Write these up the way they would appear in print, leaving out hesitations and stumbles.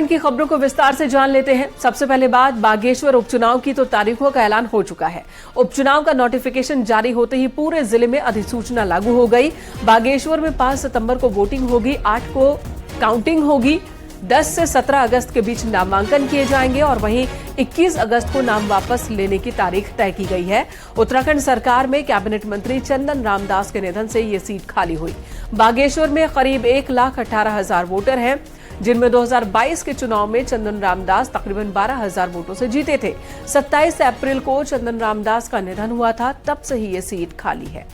उत्तराखंड की खबरों को विस्तार से जान लेते हैं। सबसे पहले बात बागेश्वर उपचुनाव की, तो तारीखों का ऐलान हो चुका है। उपचुनाव का नोटिफिकेशन जारी होते ही पूरे जिले में अधिसूचना लागू हो गई। बागेश्वर में 5 सितंबर को वोटिंग होगी, 8 को काउंटिंग होगी, 10 से 17 अगस्त के बीच नामांकन किए जाएंगे और वहीं 21 अगस्त को नाम वापस लेने की तारीख तय की गई है। उत्तराखंड सरकार में कैबिनेट मंत्री चंदन रामदास के निधन से ये सीट खाली हुई। बागेश्वर में करीब 1,18,000 वोटर हैं, जिनमें 2022 के चुनाव में चंदन रामदास तकरीबन 12,000 वोटों से जीते थे। 27 अप्रैल को चंदन रामदास का निधन हुआ था, तब से ही ये सीट खाली है।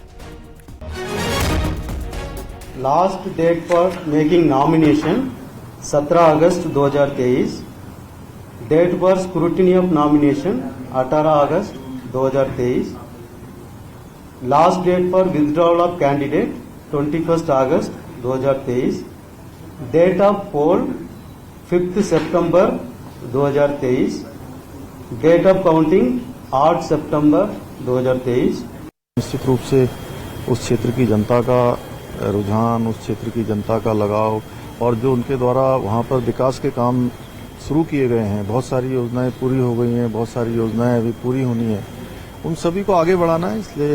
Last date for making nomination 17 August 2023। Date for scrutiny of nomination 18 August 2023। Last date for withdrawal of candidate 21 August 2023। Date of poll 5 September 2023। Date of counting 8 September 2023। निश्चित रूप से उस क्षेत्र की जनता का रुझान, उस क्षेत्र की जनता का लगाव और जो उनके द्वारा वहाँ पर विकास के काम शुरू किए गए हैं, बहुत सारी योजनाएं पूरी हो गई हैं, बहुत सारी योजनाएं अभी पूरी होनी है, उन सभी को आगे बढ़ाना है। इसलिए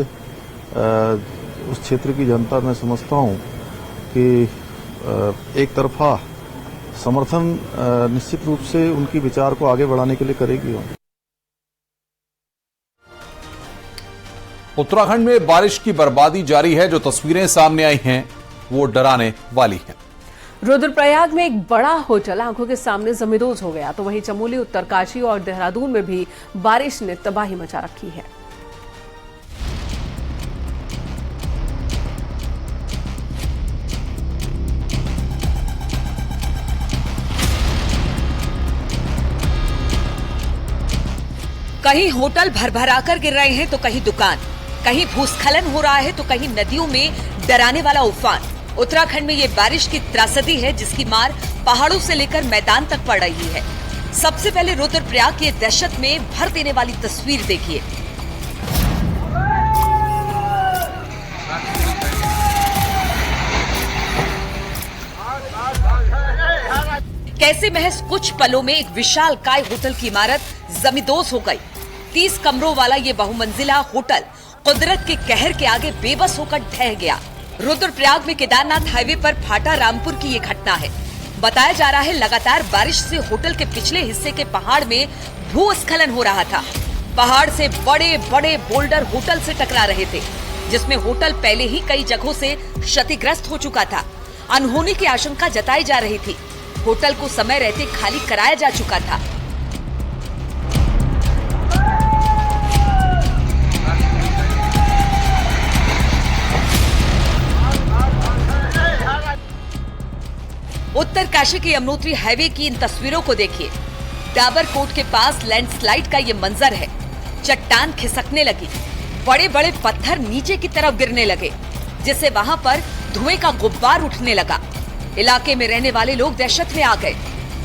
उस क्षेत्र की जनता, मैं समझता हूँ कि एक तरफा समर्थन निश्चित रूप से उनकी विचार को आगे बढ़ाने के लिए करेगी। उत्तराखंड में बारिश की बर्बादी जारी है। जो तस्वीरें सामने आई हैं वो डराने वाली हैं। रुद्रप्रयाग में एक बड़ा होटल आंखों के सामने जमींदोज हो गया, तो वहीं चमोली, उत्तरकाशी और देहरादून में भी बारिश ने तबाही मचा रखी है। कहीं होटल भरभराकर गिर रहे हैं तो कहीं दुकान, कहीं भूस्खलन हो रहा है तो कहीं नदियों में डराने वाला उफान। उत्तराखंड में ये बारिश की त्रासदी है जिसकी मार पहाड़ों से लेकर मैदान तक पड़ रही है। सबसे पहले रुद्रप्रयाग की दहशत में भर देने वाली तस्वीर देखिए। कैसे महज कुछ पलों में एक विशालकाय होटल की इमारत जमींदोज हो गई। 30 कमरों वाला ये बहुमंजिला होटल कुदरत के कहर के आगे बेबस होकर ढह गया। रुद्रप्रयाग में केदारनाथ हाईवे पर फाटा रामपुर की ये घटना है। बताया जा रहा है लगातार बारिश से होटल के पिछले हिस्से के पहाड़ में भूस्खलन हो रहा था। पहाड़ से बड़े बड़े बोल्डर होटल से टकरा रहे थे, जिसमें होटल पहले ही कई जगहों से क्षतिग्रस्त हो चुका था। अनहोनी की आशंका जताई जा रही थी। होटल को समय रहते खाली कराया जा चुका था। उत्तरकाशी के यमुनोत्री हाईवे की इन तस्वीरों को देखिए। डाबरकोट के पास लैंडस्लाइड का ये मंजर है। चट्टान खिसकने लगी, बड़े बड़े पत्थर नीचे की तरफ गिरने लगे, जिससे वहां पर धुएं का गुब्बार उठने लगा। इलाके में रहने वाले लोग दहशत में आ गए।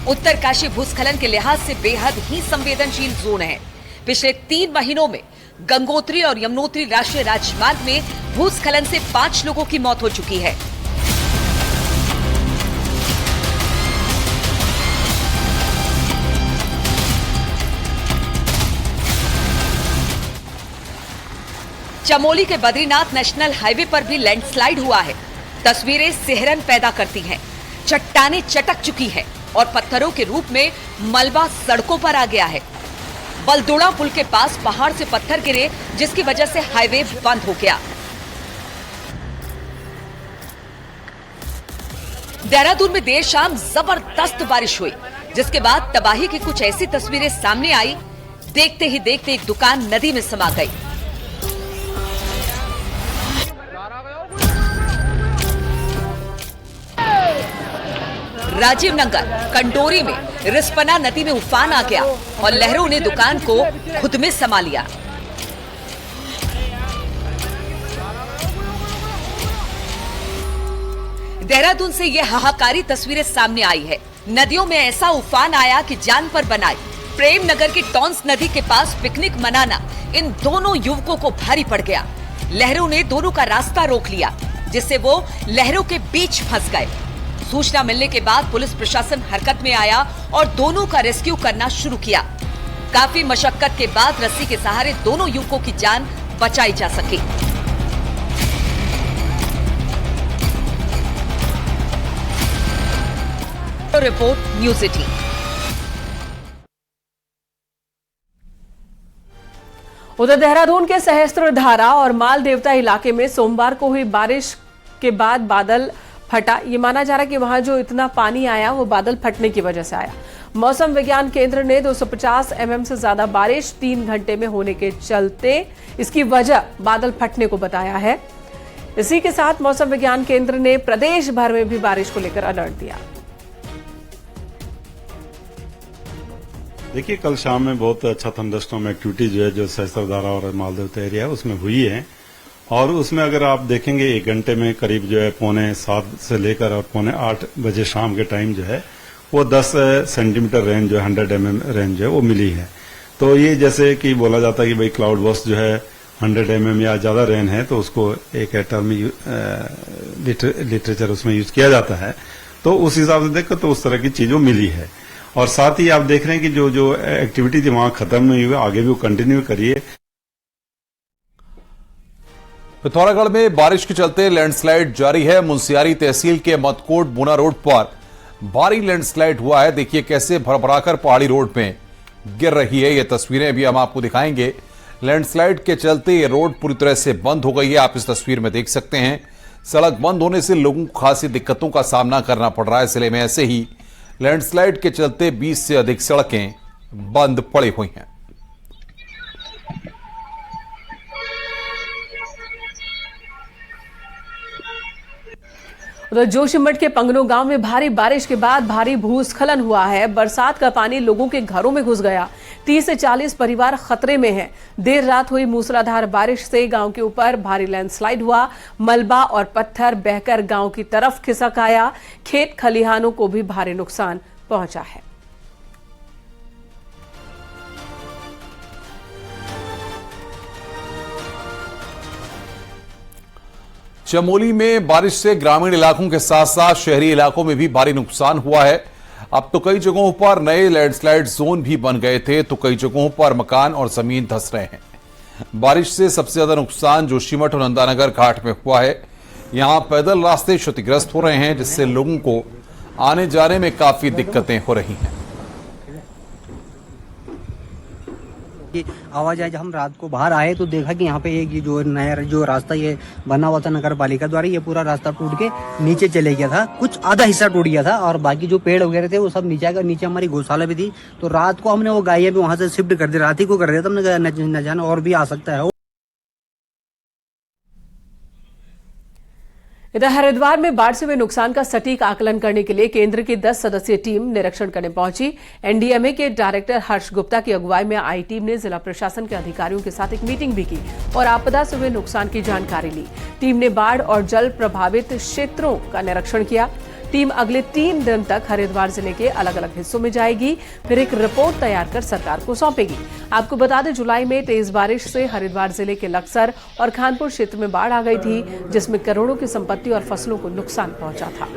उत्तरकाशी भूस्खलन के लिहाज से बेहद ही संवेदनशील जोन है। पिछले 3 महीनों में गंगोत्री और यमुनोत्री राष्ट्रीय राजमार्ग में भूस्खलन से 5 लोगों की मौत हो चुकी है। चमोली के बद्रीनाथ नेशनल हाईवे पर भी लैंडस्लाइड हुआ है। तस्वीरें सिहरन पैदा करती हैं। चट्टानें चटक चुकी है और पत्थरों के रूप में मलबा सड़कों पर आ गया है। बलदोड़ा पुल के पास पहाड़ से पत्थर गिरे, जिसकी वजह से हाईवे बंद हो गया। देहरादून में देर शाम जबरदस्त बारिश हुई, जिसके बाद तबाही की कुछ ऐसी तस्वीरें सामने आई। देखते ही देखते एक दुकान नदी में समा गई। राजीव नगर कंडोरी में रिस्पना नदी में उफान आ गया और लहरों ने दुकान को खुद में समा लिया। देहरादून से यह हाहाकारी तस्वीरें सामने आई है। नदियों में ऐसा उफान आया कि जान पर बनाई। प्रेम नगर की टॉन्स नदी के पास पिकनिक मनाना इन दोनों युवकों को भारी पड़ गया। लहरों ने दोनों का रास्ता रोक लिया, जिससे वो लहरों के बीच फंस गए। सूचना मिलने के बाद पुलिस प्रशासन हरकत में आया और दोनों का रेस्क्यू करना शुरू किया। काफी मशक्कत के बाद रस्सी के सहारे दोनों युवकों की जान बचाई जा सकी। Report news 18। उधर देहरादून के सहस्त्रधारा और माल देवता इलाके में सोमवार को हुई बारिश के बाद बादल फटा। ये माना जा रहा है कि वहां जो इतना पानी आया वो बादल फटने की वजह से आया। मौसम विज्ञान केंद्र ने 250 mm से ज्यादा बारिश 3 घंटे में होने के चलते इसकी वजह बादल फटने को बताया है। इसी के साथ मौसम विज्ञान केंद्र ने प्रदेश भर में भी बारिश को लेकर अलर्ट दिया। देखिए, कल शाम में बहुत अच्छा थंडरस्टॉर्म एक्टिविटी जो है जो सहस्त्रधारा और मालदेवता एरिया है उसमें हुई है, और उसमें अगर आप देखेंगे 1 घंटे में करीब जो है 7:45 से लेकर और 7:45 बजे शाम के टाइम जो है वो 10 सेंटीमीटर रेंज जो 100 mm रेंज है वो मिली है। तो ये जैसे कि बोला जाता है कि भाई क्लाउड बर्स्ट जो है 100 mm या ज्यादा रेन है तो उसको एक टर्म लिटरेचर उसमें यूज किया जाता है। तो उस हिसाब से देखकर तो उस तरह की चीजों मिली है, और साथ ही आप देख रहे हैं कि जो जो एक्टिविटी थी वहां खत्म नहीं हुई, आगे भी वो कंटिन्यू करिए। पिथौरागढ़ में बारिश के चलते लैंडस्लाइड जारी है। मुंशियारी तहसील के मतकोट बुना रोड पर भारी लैंडस्लाइड हुआ है। देखिए कैसे भरभराकर पहाड़ी रोड में गिर रही है। ये तस्वीरें भी हम आपको दिखाएंगे। लैंडस्लाइड के चलते ये रोड पूरी तरह से बंद हो गई है। आप इस तस्वीर में देख सकते हैं। सड़क बंद होने से लोगों को खासी दिक्कतों का सामना करना पड़ रहा है। जिले में ऐसे ही लैंडस्लाइड के चलते 20 से अधिक सड़कें बंद पड़ी हुई हैं। उधर जोशीमठ के पंगनो गांव में भारी बारिश के बाद भारी भूस्खलन हुआ है। बरसात का पानी लोगों के घरों में घुस गया। 30 से 40 परिवार खतरे में हैं। देर रात हुई मूसलाधार बारिश से गांव के ऊपर भारी लैंडस्लाइड हुआ। मलबा और पत्थर बहकर गांव की तरफ खिसक आया। खेत खलिहानों को भी भारी नुकसान पहुंचा है। चमोली में बारिश से ग्रामीण इलाकों के साथ साथ शहरी इलाकों में भी भारी नुकसान हुआ है। अब तो कई जगहों पर नए लैंडस्लाइड जोन भी बन गए थे, तो कई जगहों पर मकान और जमीन धंस रहे हैं। बारिश से सबसे ज्यादा नुकसान जोशीमठ और नंदानगर घाट में हुआ है। यहां पैदल रास्ते क्षतिग्रस्त हो रहे हैं, जिससे लोगों को आने जाने में काफी दिक्कतें हो रही हैं। आवाजाही जब हम रात को बाहर आए तो देखा कि यहाँ पे एक जो नया जो रास्ता ये बना हुआ था नगर पालिका द्वारा, ये पूरा रास्ता टूट के नीचे चले गया था। कुछ आधा हिस्सा टूट गया था और बाकी जो पेड़ वगैरह थे वो सब नीचे आकर, नीचे हमारी गौशाला भी थी। तो रात को हमने वो गायें भी वहां से शिफ्ट कर दी, रात ही को कर दिया था। हमने न जाने और भी आ सकता है। इधर हरिद्वार में बाढ़ से हुए नुकसान का सटीक आकलन करने के लिए केंद्र की 10 सदस्यीय टीम निरीक्षण करने पहुंची। एनडीएमए के डायरेक्टर हर्ष गुप्ता की अगुवाई में आई टीम ने जिला प्रशासन के अधिकारियों के साथ एक मीटिंग भी की और आपदा से हुए नुकसान की जानकारी ली। टीम ने बाढ़ और जल प्रभावित क्षेत्रों का निरीक्षण किया। टीम अगले 3 दिन तक हरिद्वार जिले के अलग अलग हिस्सों में जाएगी, फिर एक रिपोर्ट तैयार कर सरकार को सौंपेगी। आपको बता दें, जुलाई में तेज बारिश से हरिद्वार जिले के लक्सर और खानपुर क्षेत्र में बाढ़ आ गई थी, जिसमें करोड़ों की संपत्ति और फसलों को नुकसान पहुंचा था।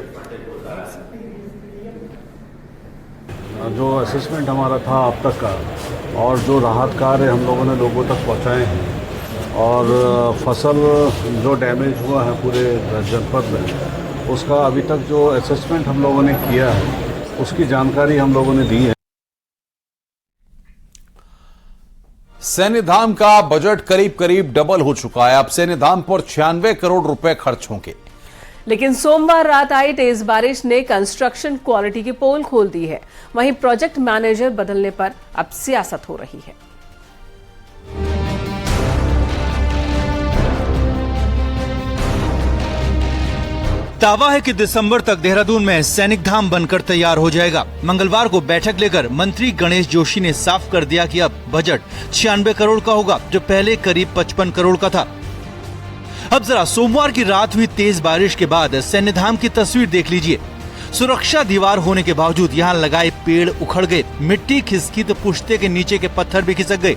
जो असेसमेंट हमारा था अब तक का और जो राहत कार्य हम लोगों ने लोगों तक पहुंचाए हैं और फसल जो डैमेज हुआ है पूरे जनपद में, उसका अभी तक जो असेसमेंट हम लोगों ने किया है उसकी जानकारी हम लोगों ने दी है। सैन्यधाम का बजट करीब करीब डबल हो चुका है। अब सैन्यधाम पर 96 करोड़ रुपए खर्च होंगे। लेकिन सोमवार रात आई तेज बारिश ने कंस्ट्रक्शन क्वालिटी की पोल खोल दी है। वहीं प्रोजेक्ट मैनेजर बदलने पर अब सियासत हो रही है। दावा है कि दिसंबर तक देहरादून में सैनिक धाम बनकर तैयार हो जाएगा। मंगलवार को बैठक लेकर मंत्री गणेश जोशी ने साफ कर दिया कि अब बजट 96 करोड़ का होगा, जो पहले करीब 55 करोड़ का था। अब जरा सोमवार की रात हुई तेज बारिश के बाद सैन्य धाम की तस्वीर देख लीजिए। सुरक्षा दीवार होने के बावजूद यहाँ लगाए पेड़ उखड़ गए, मिट्टी खिसकी तो पुश्ते के नीचे के पत्थर भी खिसक गए।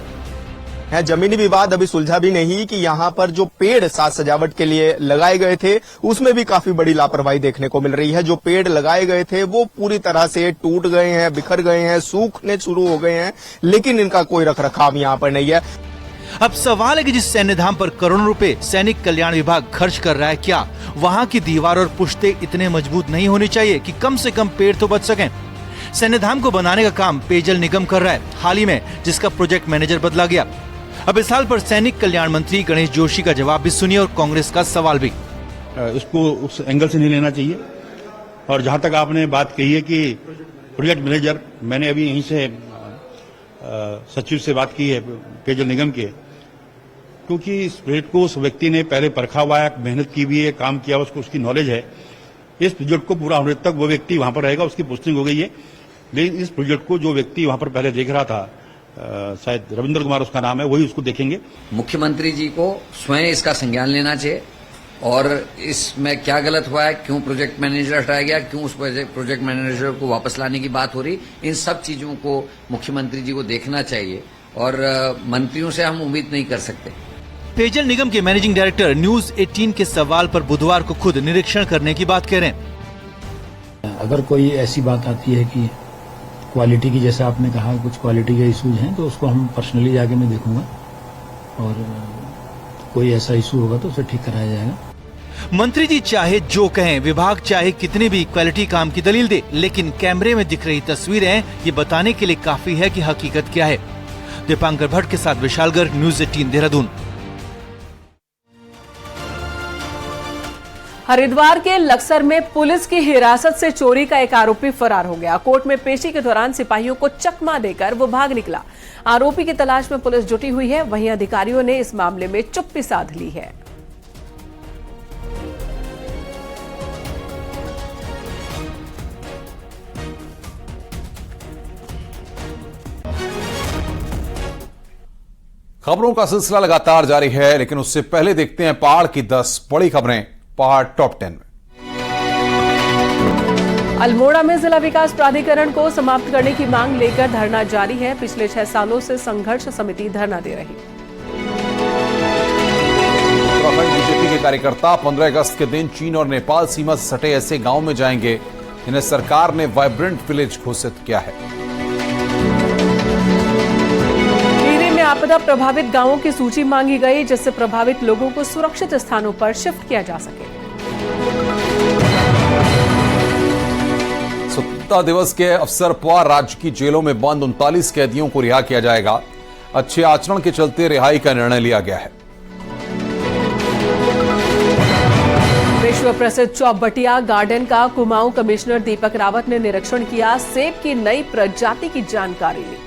है। जमीनी विवाद अभी सुलझा भी नहीं कि यहाँ पर जो पेड़ साज सजावट के लिए लगाए गए थे उसमें भी काफी बड़ी लापरवाही देखने को मिल रही है। जो पेड़ लगाए गए थे वो पूरी तरह से टूट गए हैं, बिखर गए हैं, सूखने शुरू हो गए हैं, लेकिन इनका कोई रखरखाव यहाँ पर नहीं है। अब सवाल है कि जिस सैन्य धाम पर करोड़ों रुपए सैनिक कल्याण विभाग खर्च कर रहा है, क्या वहाँ की दीवार और पुश्ते इतने मजबूत नहीं होनी चाहिए कि कम से कम पेड़ तो बच सकें? सैन्य धाम को बनाने का काम पेयजल निगम कर रहा है, हाल ही में जिसका प्रोजेक्ट मैनेजर बदला गया। अब इस हाल पर सैनिक कल्याण मंत्री गणेश जोशी का जवाब भी सुनिए और कांग्रेस का सवाल भी। इसको उस एंगल से नहीं लेना चाहिए। और जहां तक आपने बात कही है कि प्रोजेक्ट मैनेजर, मैंने अभी यहीं से सचिव से बात की है पेयजल निगम के, क्योंकि इस प्रोजेक्ट को उस व्यक्ति ने पहले परखा हुआ है, मेहनत की भी है, काम किया, उसको उसकी नॉलेज है। इस प्रोजेक्ट को पूरा होने तक वो व्यक्ति वहां पर रहेगा, उसकी पोस्टिंग हो गई है। लेकिन इस प्रोजेक्ट को जो व्यक्ति वहां पर पहले देख रहा था, शायद रविंद्र कुमार उसका नाम है, वही उसको देखेंगे। मुख्यमंत्री जी को स्वयं इसका संज्ञान लेना चाहिए और इसमें क्या गलत हुआ है, क्यों प्रोजेक्ट मैनेजर हटाया गया, क्यों उस प्रोजेक्ट मैनेजर को वापस लाने की बात हो रही, इन सब चीजों को मुख्यमंत्री जी को देखना चाहिए और मंत्रियों से हम उम्मीद नहीं कर सकते। पेयजल निगम के मैनेजिंग डायरेक्टर न्यूज 18 के सवाल पर बुधवार को खुद निरीक्षण करने की बात कह रहे हैं। अगर कोई ऐसी बात आती है कि क्वालिटी की, जैसे आपने कहा कुछ क्वालिटी के इश्यूज हैं, तो उसको हम पर्सनली जाके मैं देखूंगा और कोई ऐसा इशू होगा तो उसे ठीक कराया जाएगा। मंत्री जी चाहे जो कहें, विभाग चाहे कितनी भी क्वालिटी काम की दलील दे, लेकिन कैमरे में दिख रही तस्वीरें ये बताने के लिए काफी है कि हकीकत क्या है। दीपांकर भट्ट के साथ विशाल गर्ग, न्यूज 18 देहरादून। हरिद्वार के लक्सर में पुलिस की हिरासत से चोरी का एक आरोपी फरार हो गया। कोर्ट में पेशी के दौरान सिपाहियों को चकमा देकर वो भाग निकला। आरोपी की तलाश में पुलिस जुटी हुई है, वहीं अधिकारियों ने इस मामले में चुप्पी साध ली है। खबरों का सिलसिला लगातार जारी है, लेकिन उससे पहले देखते हैं पहाड़ की 10 बड़ी खबरें पहाड़ टॉप 10 में। अल्मोड़ा में जिला विकास प्राधिकरण को समाप्त करने की मांग लेकर धरना जारी है। पिछले 6 सालों से संघर्ष समिति धरना दे रही। उत्तराखंड बीजेपी के कार्यकर्ता 15 अगस्त के दिन चीन और नेपाल सीमा से सटे ऐसे गांव में जाएंगे जिन्हें सरकार ने वाइब्रेंट विलेज घोषित किया है। टिहरी में आपदा प्रभावित गांवों की सूची मांगी गई, जिससे प्रभावित लोगों को सुरक्षित स्थानों पर शिफ्ट किया जा सके। स्वतंत्रता दिवस के अवसर पर राज्य की जेलों में बंद 39 कैदियों को रिहा किया जाएगा। अच्छे आचरण के चलते रिहाई का निर्णय लिया गया है। विश्व प्रसिद्ध चौबटिया गार्डन का कुमाऊं कमिश्नर दीपक रावत ने निरीक्षण किया। सेब की नई प्रजाति की जानकारी ली।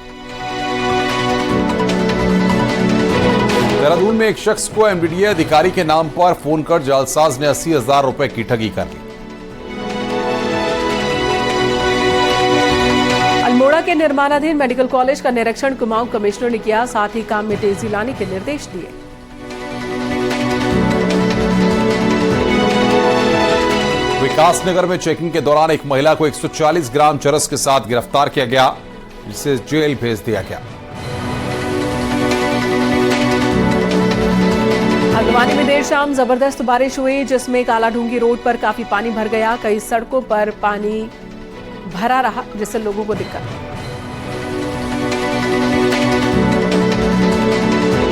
देहरादून में एक शख्स को एमडीडीए अधिकारी के नाम पर फोन कर जालसाज ने 80,000 रुपए की ठगी कर ली। अल्मोड़ा के निर्माणाधीन मेडिकल कॉलेज का निरीक्षण कुमाऊं कमिश्नर ने किया, साथ ही काम में तेजी लाने के निर्देश दिए। विकासनगर में चेकिंग के दौरान एक महिला को 140 ग्राम चरस के साथ गिरफ्तार किया गया, जिसे जेल भेज दिया गया। हल्द्वानी में देर शाम जबरदस्त बारिश हुई, जिसमें कालाढूंगी रोड पर काफी पानी भर गया। कई सड़कों पर पानी भरा रहा, जिससे लोगों को दिक्कत।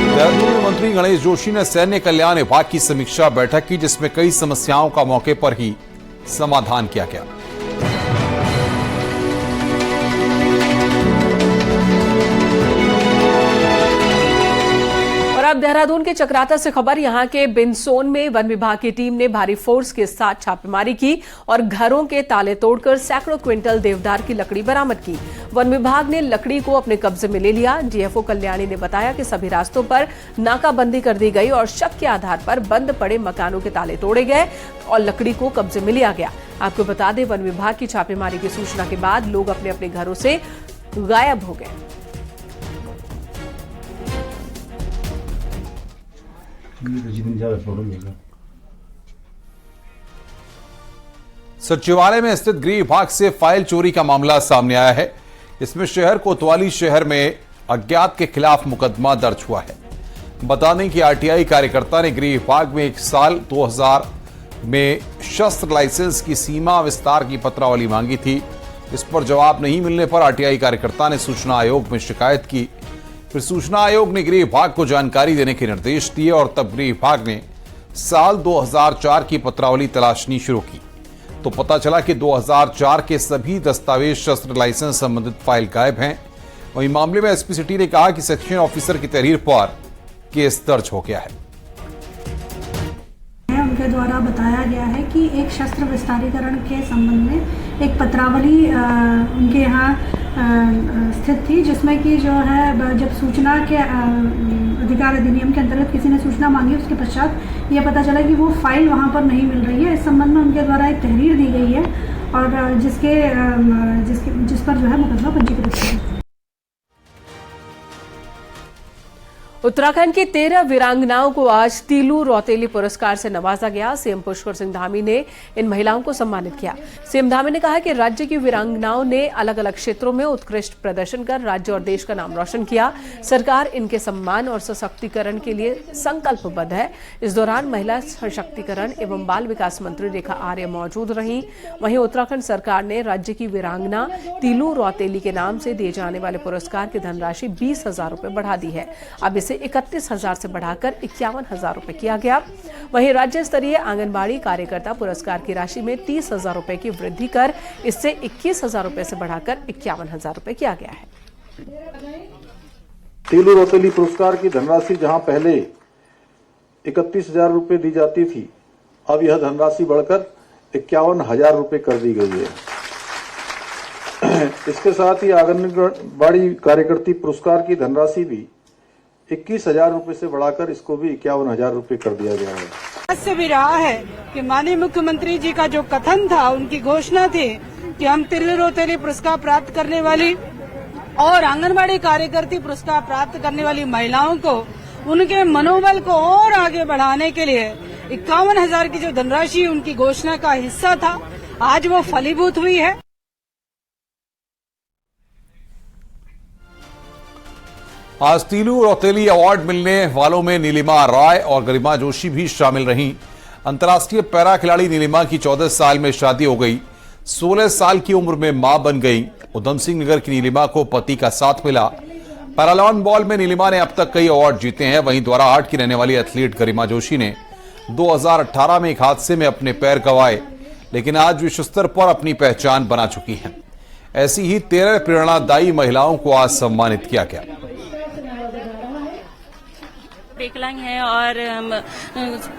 देहरादून में मंत्री गणेश जोशी ने सैन्य कल्याण विभाग की समीक्षा बैठक की, जिसमें कई समस्याओं का मौके पर ही समाधान किया गया। अब देहरादून के चक्राता से खबर, यहां के बिनसोन में वन विभाग की टीम ने भारी फोर्स के साथ छापेमारी की और घरों के ताले तोड़कर सैकड़ों क्विंटल देवदार की लकड़ी बरामद की। वन विभाग ने लकड़ी को अपने कब्जे में ले लिया। डीएफओ कल्याणी ने बताया कि सभी रास्तों पर नाकाबंदी कर दी गई और शक के आधार पर बंद पड़े मकानों के ताले तोड़े गए और लकड़ी को कब्जे में लिया गया। आपको बता दें, वन विभाग की छापेमारी की सूचना के बाद लोग अपने अपने घरों से गायब हो गए। सचिवालय में स्थित गृह विभाग से फाइल चोरी का मामला सामने आया है। इसमें शहर कोतवाली शहर में अज्ञात के खिलाफ मुकदमा दर्ज हुआ है। बता दें कि आरटीआई कार्यकर्ता ने गृह विभाग में 1 साल 2000 में शस्त्र लाइसेंस की सीमा विस्तार की पत्रावली मांगी थी। इस पर जवाब नहीं मिलने पर आरटीआई कार्यकर्ता ने सूचना आयोग में शिकायत की। फिर सूचना आयोग ने गृह विभाग को जानकारी देने के निर्देश दिए और तब गृह विभाग ने साल 2004 की पत्रावली तलाशनी शुरू की तो पता चला कि 2004 के सभी दस्तावेज शस्त्र लाइसेंस संबंधित फाइल गायब हैं। वहीं मामले में एसपी सिटी ने कहा कि सेक्शन ऑफिसर की तहरीर पर केस दर्ज हो गया है। उनके द्वारा बताया गया है कि एक शस्त्र विस्तारीकरण के संबंध में एक पत्रावली उनके यहाँ स्थित थी, जिसमें कि जो है जब सूचना के अधिकार अधिनियम के अंतर्गत किसी ने सूचना मांगी, उसके पश्चात ये पता चला कि वो फाइल वहाँ पर नहीं मिल रही है। इस संबंध में उनके द्वारा एक तहरीर दी गई है और जिस पर जो है मुकदमा पंजीकृत है। उत्तराखंड की 13 वीरांगनाओं को आज तीलू रौतेली पुरस्कार से नवाजा गया। सीएम पुष्कर सिंह धामी ने इन महिलाओं को सम्मानित किया। सीएम धामी ने कहा कि राज्य की वीरांगनाओं ने अलग अलग क्षेत्रों में उत्कृष्ट प्रदर्शन कर राज्य और देश का नाम रोशन किया। सरकार इनके सम्मान और सशक्तिकरण के लिए संकल्पबद्ध है। इस दौरान महिला सशक्तिकरण एवं बाल विकास मंत्री रेखा आर्य मौजूद रहीं। वहीं उत्तराखंड सरकार ने राज्य की वीरांगना तीलू रौतेली के नाम से दिए जाने वाले पुरस्कार की धनराशि 20,000 रुपए बढ़ा दी है। अब इसे 31,000 से बढ़ाकर 51,000 रुपए किया गया। वहीं राज्य स्तरीय आंगनबाड़ी कार्यकर्ता पुरस्कार की राशि में 30,000 रुपए की वृद्धि कर इससे 21,000 रुपए से बढ़ाकर 51,000 रुपए किया गया है। तीलू रौतेली पुरस्कार की धनराशि जहां पहले 31,000 रुपए दी जाती थी, अब यह धनराशि बढ़कर 51,000 रुपए कर दी गई है। इसके साथ ही आंगनबाड़ी कार्यकर्ती पुरस्कार की धनराशि भी 21,000 रुपए से बढ़ाकर इसको भी 51,000 रुपए कर दिया गया है। से भी रहा है कि माननीय मुख्यमंत्री जी का जो कथन था, उनकी घोषणा थी कि हम तीलू रौतेली पुरस्कार प्राप्त करने वाली और आंगनबाड़ी कार्यकर्ती पुरस्कार प्राप्त करने वाली महिलाओं को उनके मनोबल को और आगे बढ़ाने के लिए 51,000 की जो धनराशि उनकी घोषणा का हिस्सा था, आज वो फलीभूत हुई है। आज तीलू रौतेली अवार्ड मिलने वालों में नीलिमा राय और गरिमा जोशी भी शामिल रहीं। अंतर्राष्ट्रीय पैरा खिलाड़ी नीलिमा की 14 साल में शादी हो गई, 16 साल की उम्र में मां बन गई। उधम सिंह नगर की नीलिमा को पति का साथ मिला। पैरालॉन बॉल में नीलिमा ने अब तक कई अवार्ड जीते हैं। वहीं द्वाराहाट की रहने वाली एथलीट गरिमा जोशी ने 2018 में एक हादसे में अपने पैर गंवाए, लेकिन आज विश्व स्तर पर अपनी पहचान बना चुकी हैं। ऐसी ही 13 प्रेरणादायी महिलाओं को आज सम्मानित किया गया। विकलांग है और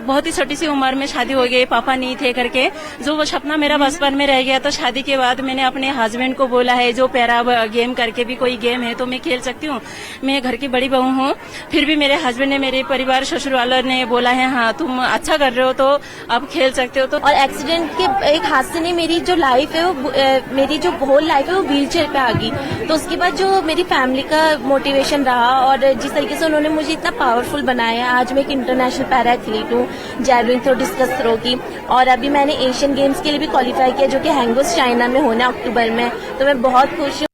बहुत ही छोटी सी उम्र में शादी हो गई, पापा नहीं थे करके, जो वो सपना मेरा बचपन में रह गया। तो शादी के बाद मैंने अपने हस्बैंड को बोला है, जो पैरा गेम करके भी कोई गेम है तो मैं खेल सकती हूँ, मैं घर की बड़ी बहू हूँ। फिर भी मेरे हस्बैंड ने, मेरे परिवार ससुर वालों ने बोला है हाँ तुम अच्छा कर रहे हो तो अब खेल सकते हो। तो और एक्सीडेंट के एक हादसे ने मेरी जो लाइफ है वो मेरी जो होल लाइफ है वो व्हील चेयर पे आ गई। तो उसके बाद जो मेरी फैमिली का मोटिवेशन रहा और जिस तरीके से उन्होंने मुझे इतना पावरफुल बनाया, आज मैं एक इंटरनेशनल पैरा एथलीट हूँ, जैवलिन थ्रो, डिस्कस थ्रो की, और अभी मैंने एशियन गेम्स के लिए भी क्वालिफाई किया जो कि हैंगोस चाइना में होना अक्टूबर में। तो मैं बहुत खुश हूँ।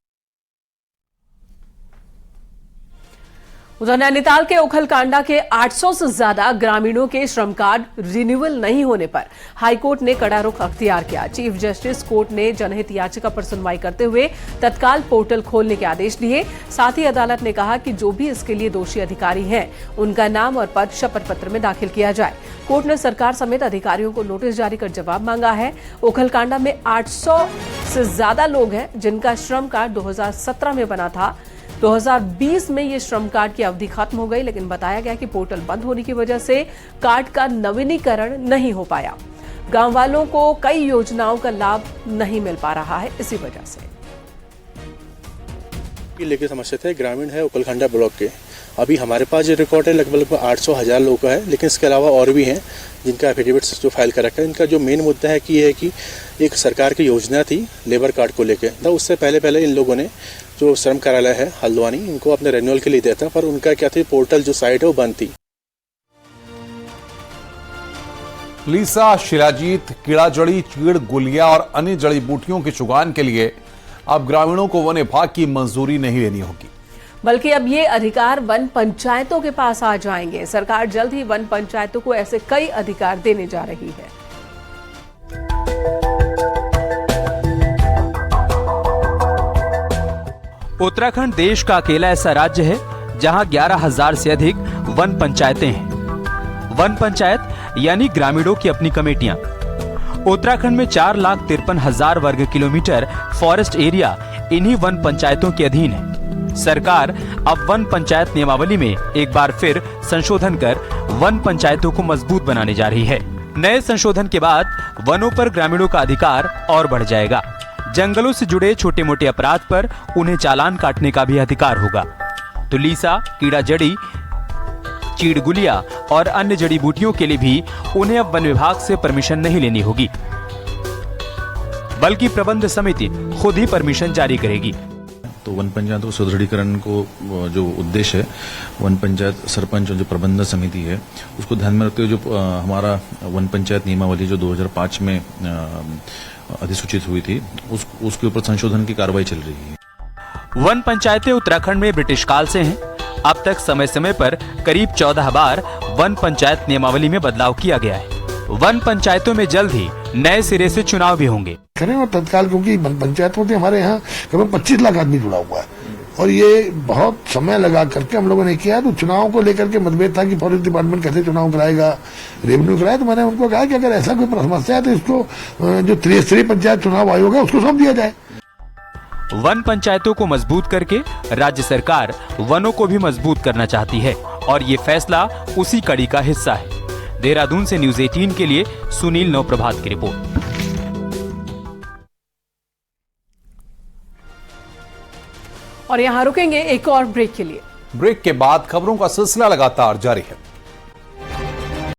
उधर नैनीताल के उखलकांडा के 800 से ज्यादा ग्रामीणों के श्रम कार्ड रिन्यूअल नहीं होने पर हाईकोर्ट ने कड़ा रुख अख्तियार किया। चीफ जस्टिस कोर्ट ने जनहित याचिका पर सुनवाई करते हुए तत्काल पोर्टल खोलने के आदेश दिए। साथ ही अदालत ने कहा कि जो भी इसके लिए दोषी अधिकारी हैं, उनका नाम और पद शपथ पत्र में दाखिल किया जाए। कोर्ट ने सरकार समेत अधिकारियों को नोटिस जारी कर जवाब मांगा है। उखलकांडा में 800 से ज्यादा लोग हैं जिनका श्रम कार्ड 2017 में बना था। 2020 में ये श्रम कार्ड की अवधि खत्म हो गई, लेकिन बताया गया कि पोर्टल बंद होने की वजह से कार्ड का नवीनीकरण नहीं हो पाया। गांव वालों को कई योजनाओं का लाभ नहीं मिल पा रहा है इसी वजह से। लेके समस्या थे, ग्रामीण है उखलकांडा ब्लॉक के। अभी हमारे पास जो रिकॉर्ड है लगभग 800,000 लोगों का है, लेकिन इसके अलावा और भी हैं जिनका एफिडेविट्स जो फाइल कर रखा है। इनका जो मेन मुद्दा है कि ये है कि एक सरकार की योजना थी लेबर कार्ड को लेकर, तो उससे पहले इन लोगों ने जो श्रम कार्यालय है हल्द्वानी, इनको अपने रेन्यूअल के लिए दिया था, पर उनका क्या था, पोर्टल जो साइट है वो बंद थी। लीसा, शिलाजीत, कीड़ा जड़ी, चीड़, गुलिया और अन्य जड़ी बूटियों के चुगान के लिए अब ग्रामीणों को वन विभाग की मंजूरी नहीं लेनी होगी। बल्कि अब ये अधिकार वन पंचायतों के पास आ जाएंगे। सरकार जल्द ही वन पंचायतों को ऐसे कई अधिकार देने जा रही है। उत्तराखंड देश का अकेला ऐसा राज्य है जहां 11,000 से अधिक वन पंचायतें हैं। वन पंचायत यानी ग्रामीणों की अपनी कमेटियां। उत्तराखंड में 4,53,000 वर्ग किलोमीटर फॉरेस्ट एरिया इन्हीं वन पंचायतों के अधीन है। सरकार अब वन पंचायत नियमावली में एक बार फिर संशोधन कर वन पंचायतों को मजबूत बनाने जा रही है। नए संशोधन के बाद वनों पर ग्रामीणों का अधिकार और बढ़ जाएगा। जंगलों से जुड़े छोटे मोटे अपराध पर उन्हें चालान काटने का भी अधिकार होगा। तो लीसा, कीड़ा जड़ी, चीड़गुलिया और अन्य जड़ी बूटियों के लिए भी उन्हें अब वन विभाग से परमिशन नहीं लेनी होगी, बल्कि प्रबंध समिति खुद ही परमिशन जारी करेगी। तो वन पंचायतों को सुदृढ़ीकरण को जो उद्देश्य है, वन पंचायत सरपंच और जो प्रबंध समिति है उसको ध्यान में रखते हुए जो हमारा वन पंचायत नियमावली जो 2005 में अधिसूचित हुई थी उसके ऊपर संशोधन की कार्रवाई चल रही है। वन पंचायतें उत्तराखंड में ब्रिटिश काल से हैं। अब तक समय समय पर करीब 14 बार वन पंचायत नियमावली में बदलाव किया गया है। वन पंचायतों में जल्द ही नए सिरे से चुनाव भी होंगे। और तत्काल, क्योंकि वन पंचायतों से हमारे यहाँ करीब 25 लाख आदमी जुड़ा हुआ है और ये बहुत समय लगा करके हम लोगों ने किया। तो चुनाव को लेकर के मतभेद था कि फॉरेस्ट डिपार्टमेंट कैसे चुनाव कराएगा, रेवेन्यू कराए। तो मैंने उनको कहा कि अगर ऐसा कोई समस्या है तो इसको जो त्रिस्तरीय पंचायत चुनाव आयोग है उसको सौंप दिया जाए। वन पंचायतों को मजबूत करके राज्य सरकार वनों को भी मजबूत करना चाहती है और ये फैसला उसी कड़ी का हिस्सा है। देहरादून से न्यूज़ 18 के लिए सुनील नवप्रभात की रिपोर्ट। और यहां रुकेंगे एक और ब्रेक के लिए। ब्रेक के बाद खबरों का सिलसिला लगातार जारी है।